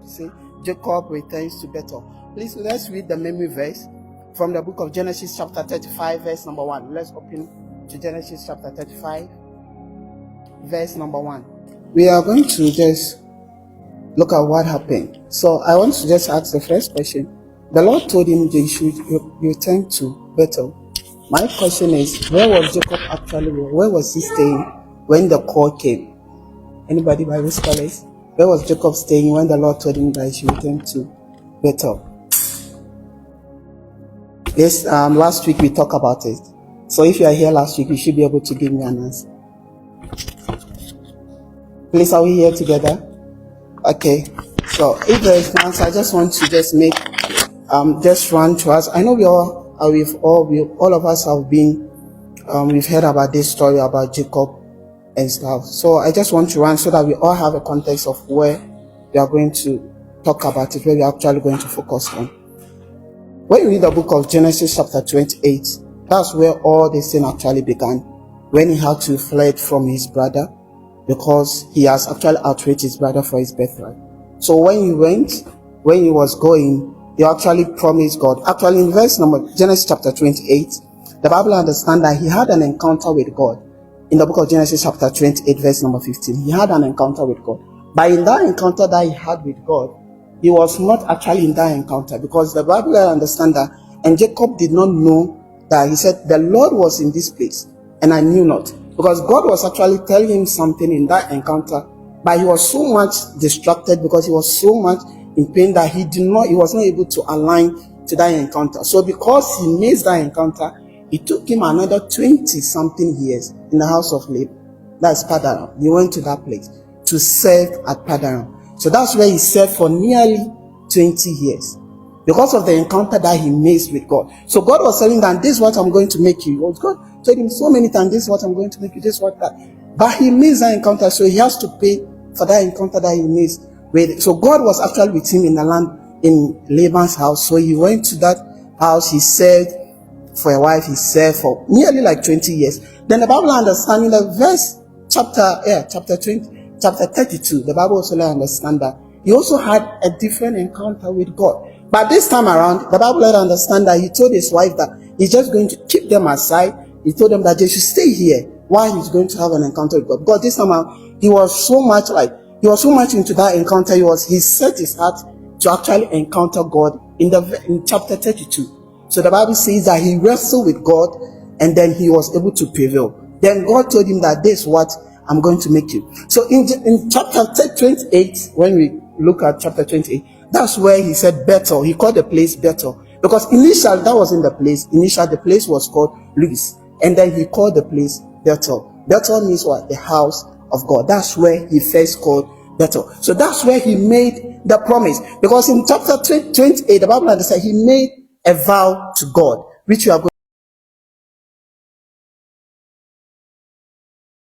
See, Jacob returns to Bethel. Please, let's read the memory verse from the book of Genesis chapter 35, verse number 1. Let's open to Genesis chapter 35, verse number 1. We are going to just look at what happened. So I want to just ask the first question. The Lord told him they should return to Bethel. My question is, where was Jacob actually? Where was he staying when the call came? Anybody Bible scholars? Where was Jacob staying when the Lord told him that he should return to Bethel? Yes, last week we talked about it. So if you are here last week, you should be able to give me an answer. Please, are we here together? Okay. So if there is an answer, I just want to just make just run to us. I know all of us have been we've heard about this story about Jacob and stuff. So I just want to run so that we all have a context of where we are going to talk about it, where we are actually going to focus on. When you read the book of Genesis chapter 28, that's where all this thing actually began. When he had to flee from his brother because he has actually outraged his brother for his birthright. So when he was going, he actually promised God. Actually, in Genesis chapter 28, the Bible understands that he had an encounter with God. In the book of Genesis chapter 28, verse number 15, he had an encounter with God. But in that encounter that he had with God, he was not actually in that encounter, because the Bible understands that, and Jacob did not know that. He said, the Lord was in this place, and I knew not. Because God was actually telling him something in that encounter, but he was so much distracted because he was so much in pain that he was not able to align to that encounter. So because he missed that encounter, it took him another 20-something years in the house of Laban. That's Padaram. He went to that place to serve at Padaram. So that's where he served for nearly 20 years because of the encounter that he made with God. So God was telling them, this is what I'm going to make you. God told him so many times, this is what I'm going to make you, this is what that. But he missed that encounter, so he has to pay for that encounter that he missed. So God was actually with him in the land, in Laban's house. So he went to that house, he served for a wife, he served for nearly like 20 years. Then the Bible understanding the verse chapter 32, the Bible also understand that he also had a different encounter with God. But this time around, the Bible understand that he told his wife that he's just going to keep them aside. He told them that they should stay here while he's going to have an encounter with God. But this time around, he was so much into that encounter. He set his heart to actually encounter God in chapter 32. So the Bible says that he wrestled with God, and then he was able to prevail. Then God told him that this is what I'm going to make you. So in chapter 28, when we look at chapter 28, that's where he said Bethel. He called the place Bethel because initially that was in the place. Initially the place was called Luz, and then he called the place Bethel. Bethel means what? The house of God. That's where he first called Bethel. So that's where he made the promise, because in chapter 28, the Bible said he made a vow to God, which we are going